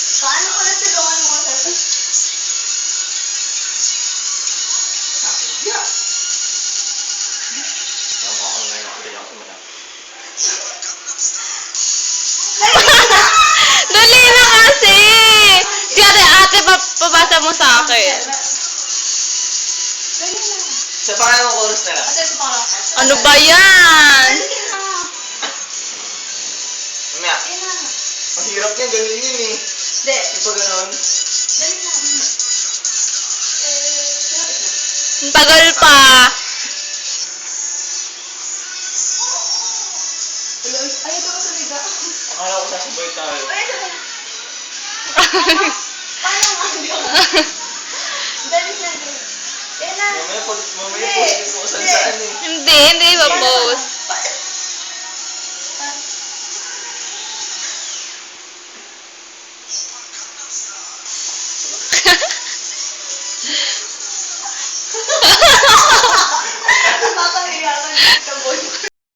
Paano ko natulungan mo sa Nakakaya. Ewan ko ako ngayon. Hindi ako sumata. Dali na kasi! Si ate, papasa mo sa akin. Dali na. Sa pangalawang chorus na lang. Ate, sa pangalawa ka. Ano ba yan? Dali na. Mamaya. Dali na. Ang hirap niya. Ganun yun eh. Hindi. Yung pag ganun. Dali na. Lapit na. Ang tagal pa. Ay, ito ko sa liga. Akala ko sasabay tayo. Ay, ito na. Paano nga yun? Dali na. Dali na. Mamaya po, kung saan saan eh. Hindi pa post.